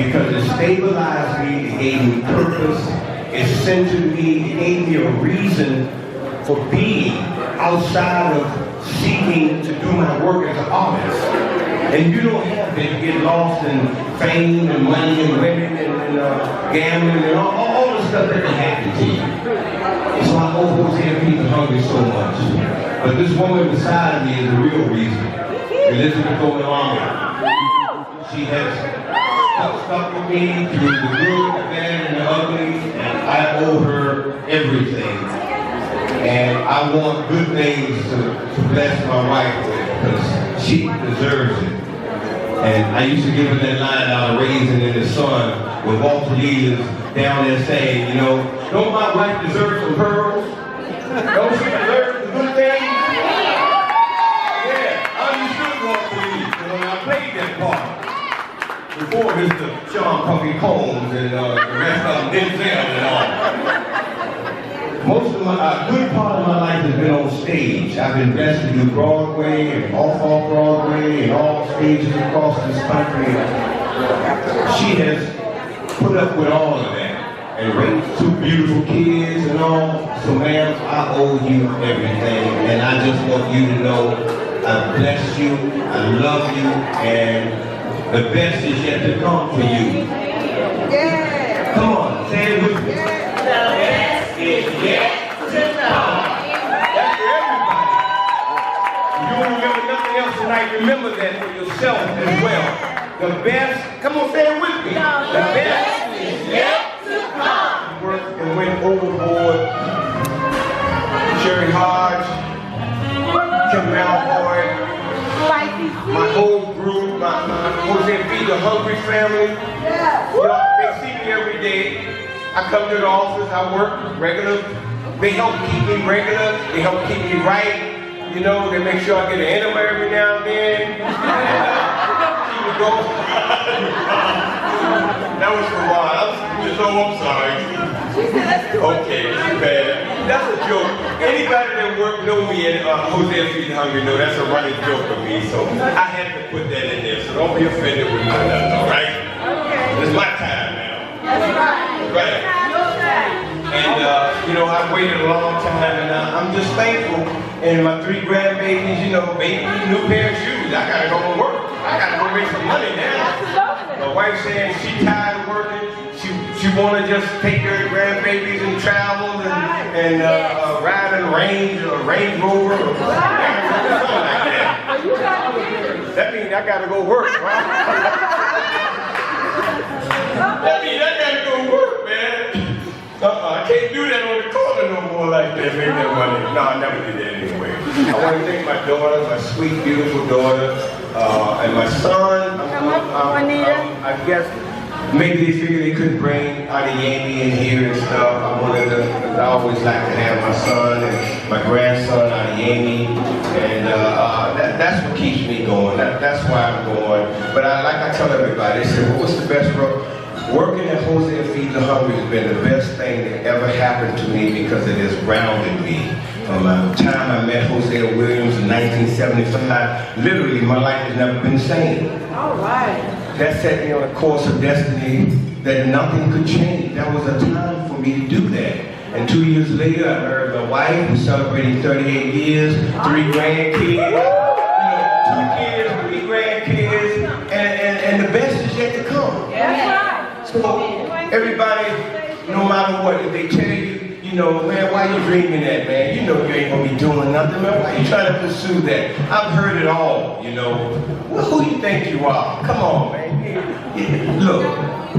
because it stabilized me, it gave me purpose, it centered me, it gave me a reason for being outside of seeking to do my work as an artist. And you don't have to get lost in fame and money and women and gambling and all the stuff that can happen to you. So I hope those here people hungry so much. But this woman beside me is the real reason. Elizabeth Omilami. She has stuck with me through the good, the bad, and the ugly, and I owe her everything. And I want good things to bless my wife with, because she deserves it. And I used to give her that line out of Raisin in the Sun with Walter Lee is down there saying, you know, don't my wife deserve some pearls? Don't she deserve the good things? Yeah, I understood Walter Lee when I played that part. Before Mr. Sean Puffy Combs and the rest of them, Denzel and all. Most of my, good part of my life has been on stage. I've been blessed to do Broadway and off-Broadway and all stages across this country. She has put up with all of that and raised 2 beautiful kids and all. So ma'am, I owe you everything, and I just want you to know I bless you, I love you, and the best is yet to come for you. Yeah. Come on, say it with me. Yeah. The best is yet to come. That's for everybody. If you don't remember nothing else tonight, remember that for yourself as well. The best, come on, say it with me. The best is yet to come. Worked and went overboard. Sherry Hodge, Kim Malfoy, my whole group, my Jose Feed the Hungry family. They see me every day. I come to the office, I work regular. They help keep me regular, they help keep me right. You know, they make sure I get an enema every now and then. Keep it going. That was for a while. I'm sorry. Okay, too bad. That's a joke. Anybody that know me and Jose Feed the Hungry know that's a running joke for me, so I had to put that in there, so don't be offended with me, alright? Okay. It's my time now. That's right. Right. And, you know, I've waited a long time, and I'm just thankful. And my 3 grandbabies, you know, baby, new pair of shoes. I gotta go to work. I gotta go make some money now. My wife saying she tired of working. She wanna just take her grandbabies and travel and ride in a Range Rover or something like that. That means I gotta go work, right? That means I gotta go work, man. I can't do that on the corner no more like that, make that money. No, I never did that anyway. I want to thank my daughter, my sweet, beautiful daughter, and my son. I guess maybe they figured they couldn't bring Adeyemi in here and stuff. I always like to have my son and my grandson, Adeyemi, and that's what keeps me going. That's why I'm going. But like I tell everybody, they say, well, what's the best road? Working at Jose and Feed the Hungry has been the best thing that ever happened to me because it has grounded me. From the time I met Jose Williams in 1975, literally my life has never been the same. All right. That set me on a course of destiny that nothing could change. That was a time for me to do that. And 2 years later, I married my wife, who's celebrating 38 years, 3 grandkids, 2 kids, 3 grandkids, and the best is yet to come. Yeah. So everybody, no matter what, if they tell you, you know, man, why you dreaming that, man? You know you ain't gonna be doing nothing, man. Why you trying to pursue that? I've heard it all, you know. Well, who do you think you are? Come on, man. Look,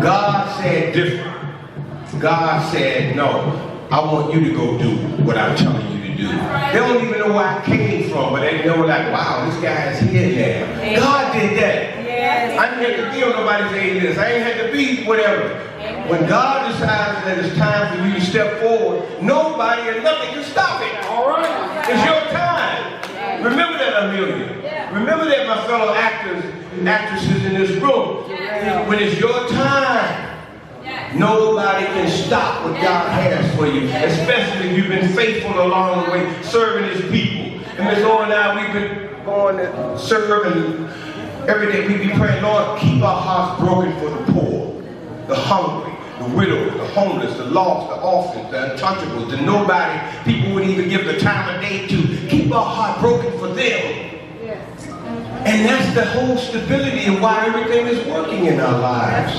God said different. God said, no, I want you to go do what I'm telling you to do. They don't even know where I came from, but they know like, wow, this guy is here now. God did that. I didn't have to feel nobody saying this. I ain't had to be whatever. When God decides that it's time for you to step forward, nobody and nothing can stop it. All right. It's your time. Remember that, Amelia. Remember that, my fellow actors and actresses in this room. When it's your time, nobody can stop what God has for you, especially if you've been faithful along the way, serving His people. And Ms. O and I, we've been going to serve and Every day we be praying, Lord, keep our hearts broken for the poor, the hungry, the widows, the homeless, the lost, the orphans, the untouchables, the nobody people wouldn't even give the time of day to. Keep our heart broken for them. And that's the whole stability and why everything is working in our lives.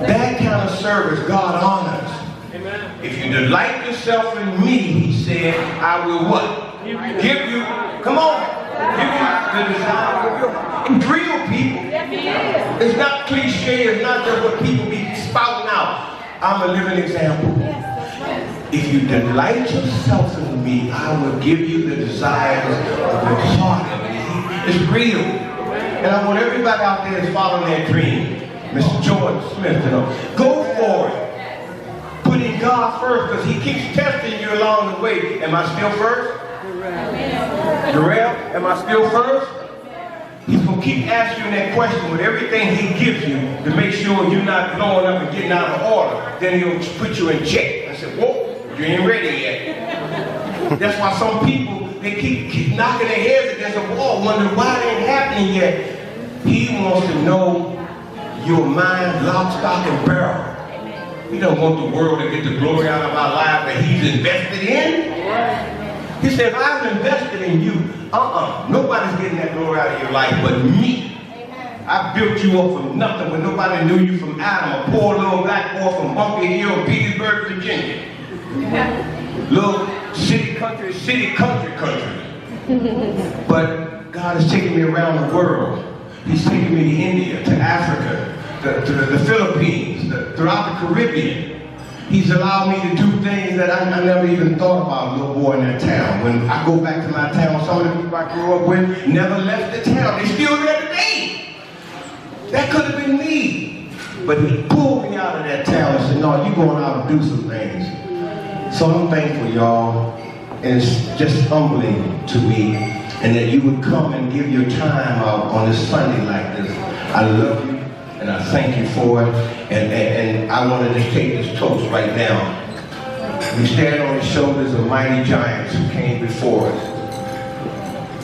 That kind of service God honors. Amen. If you delight yourself in me, he said, I will what? Give you, come on, give you the desire of your heart. It's real, people. It's not cliche, it's not just what people be spouting out. I'm a living example. If you delight yourself in me, I will give you the desires of your heart. It's real. And I want everybody out there that's following their dream. Mr. Jordan Smith, go for it. Put in God first, because he keeps testing you along the way. Am I still first? Darrell, am I still first? He's going to keep asking you that question with everything he gives you to make sure you're not blowing up and getting out of order. Then he'll put you in check. I said, whoa, you ain't ready yet. That's why some people, they keep knocking their heads against the wall, wondering why it ain't happening yet. He wants to know your mind, lock, stock, and barrel. He don't want the world to get the glory out of our lives that he's invested in. He said, if I've invested in you, nobody's getting that glory out of your life but me. I built you up from nothing when nobody knew you from Adam, a poor little black boy from Bunker Hill, Petersburg, Virginia. Little city country. But God has taken me around the world. He's taken me to India, to Africa, to the Philippines, throughout the Caribbean. He's allowed me to do things that I never even thought about, little boy in that town. When I go back to my town, some of the people I grew up with never left the town. They're still there today. That could have been me. But he pulled me out of that town and said, no, you're going out and do some things. So I'm thankful, y'all, and it's just humbling to me, and that you would come and give your time out on this Sunday like this. I love you, and I thank you for it, and I want to just take this toast right now. We stand on the shoulders of mighty giants who came before us,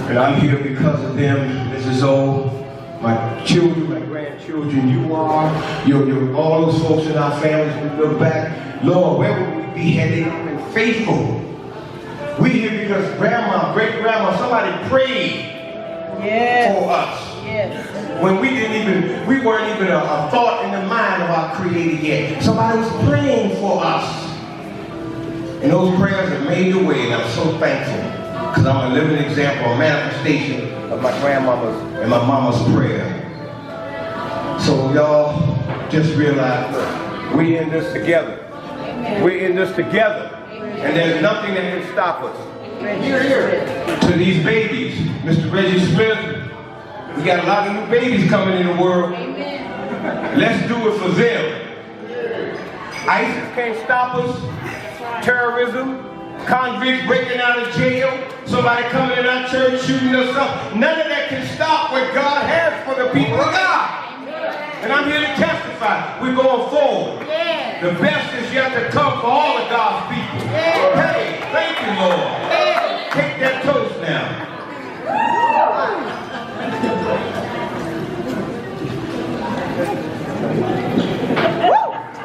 and I'm here because of them, Mrs. O, my children, my grandchildren, you are, you're all those folks in our families. We look back, Lord, where would we be had they not been faithful? We here because grandma, great-grandma, somebody prayed for us. Yes. When we weren't even a thought in the mind of our Creator yet. Somebody was praying for us. And those prayers have made the way, and I'm so thankful. Because I'm a living example, a manifestation of my grandmama's and my mama's prayer. So y'all just realize, look, we in this together. We're in this together. And there's nothing that can stop us. To these babies, Mr. Reggie Smith, we got a lot of new babies coming in the world. Let's do it for them. ISIS can't stop us. Terrorism, convicts breaking out of jail, somebody coming in our church shooting us up. None of that can stop what God has for the people of God. And I'm here to testify. We're going forward. The best is yet to come for all of God's people. Hey, thank you, Lord. Take that toast now.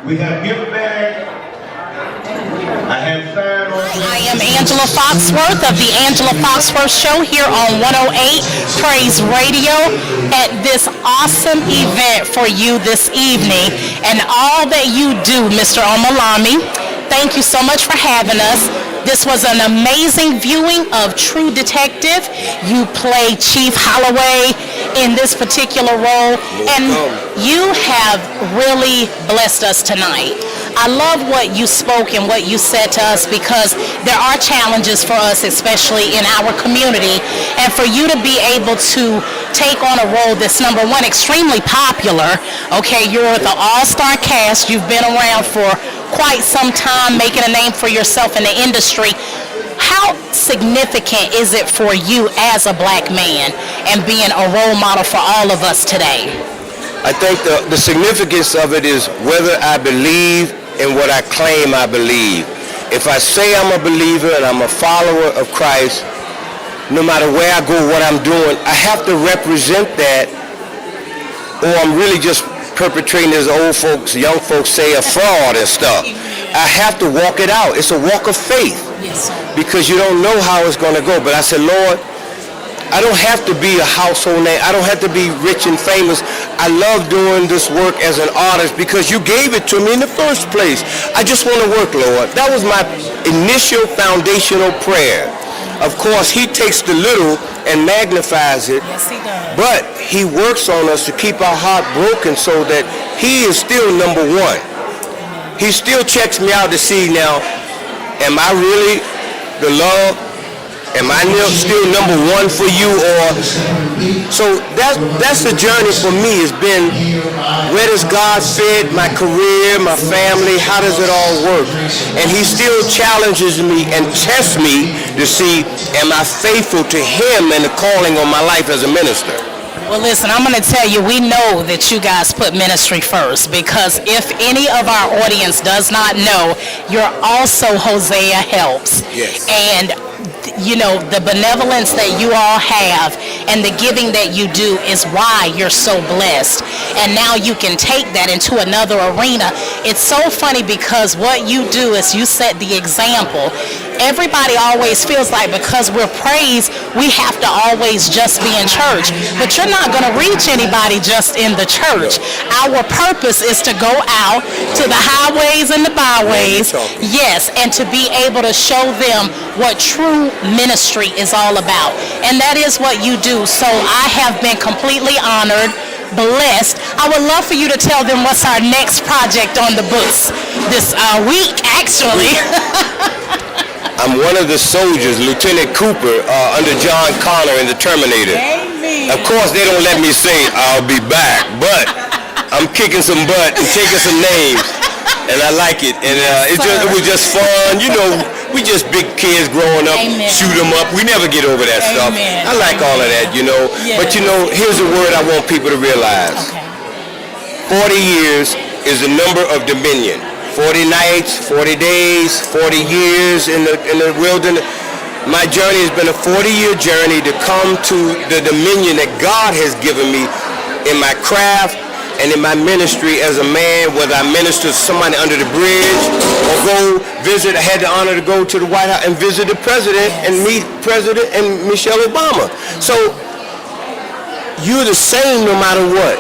We have gift bags. I am Angela Foxworth of the Angela Foxworth Show here on 108 Praise Radio at this awesome event for you this evening. And all that you do, Mr. Omilami, thank you so much for having us. This was an amazing viewing of True Detective. You play Chief Holloway in this particular role, and you have really blessed us tonight. I love what you spoke and what you said to us, because there are challenges for us, especially in our community, and for you to be able to take on a role that's, number one, extremely popular. Okay, you're the all-star cast. You've been around for quite some time, making a name for yourself in the industry. How significant is it for you as a black man and being a role model for all of us today? I think the significance of it is whether I believe in what I claim I believe. If I say I'm a believer and I'm a follower of Christ, no matter where I go, what I'm doing, I have to represent that or I'm really just perpetrating, as old folks, young folks say, a fraud and stuff. I have to walk it out. It's a walk of faith. Yes, sir. Because you don't know how it's going to go. But I said, Lord, I don't have to be a household name. I don't have to be rich and famous. I love doing this work as an artist because you gave it to me in the first place. I just want to work, Lord. That was my initial foundational prayer. Of course, he takes the little and magnifies it. Yes, he does. But he works on us to keep our heart broken so that he is still number one. He still checks me out to see now, am I really the love? Am I still number one for you? Or so that's the journey for me. Has been, where does God fit my career, my family? How does it all work? And he still challenges me and tests me to see, am I faithful to him and the calling on my life as a minister? Well, listen, I'm going to tell you, we know that you guys put ministry first, because if any of our audience does not know, you're also Hosea Helps. Yes. And you know, the benevolence that you all have and the giving that you do is why you're so blessed. And now you can take that into another arena. It's so funny because what you do is you set the example. Everybody always feels like because we're praised, we have to always just be in church. But you're not going to reach anybody just in the church. Our purpose is to go out to the highways and the byways, yes, and to be able to show them what true ministry is all about. And that is what you do. So I have been completely honored, blessed. I would love for you to tell them what's our next project on the books this week, actually. I'm one of the soldiers, Lieutenant Cooper, under John Connor in the Terminator. Amen. Of course, they don't let me say I'll be back, but I'm kicking some butt and taking some names, and I like it. And it was just fun. You know, we just big kids growing up, Amen. shoot them up. We never get over that stuff. Amen. I like all of that, you know. Yes. But, you know, here's a word I want people to realize. Okay. 40 years is the number of dominion. 40 nights, 40 days, 40 years in the wilderness. My journey has been a 40-year journey to come to the dominion that God has given me in my craft and in my ministry as a man, whether I minister to somebody under the bridge or go visit. I had the honor to go to the White House and visit the president and meet President and Michelle Obama. So you're the same no matter what.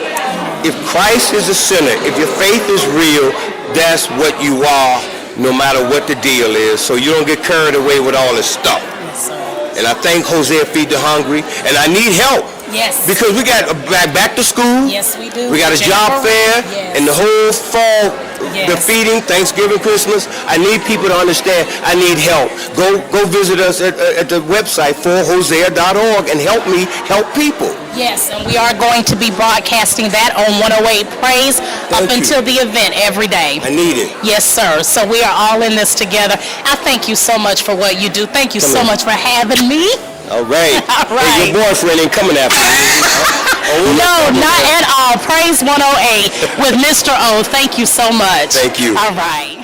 If Christ is the center, if your faith is real, that's what you are, no matter what the deal is. So you don't get carried away with all this stuff. Yes, sir. And I thank Hosea Feed the Hungry, and I need help. Yes. Because we got back to school. Yes, we do. We got a job fair, Yes. and the whole fall, Yes. the feeding, Thanksgiving, Christmas. I need people to understand I need help. Go visit us at the website forhosea.org and help me help people. Yes, and we are going to be broadcasting that on 108 Praise up until the event every day. I need it. Yes, sir. So we are all in this together. I thank you so much for what you do. Thank you so much for having me. All right. All right. Hey, your boyfriend ain't coming after you. No, not at all. Praise 108 with Mr. O. Thank you so much. Thank you. All right.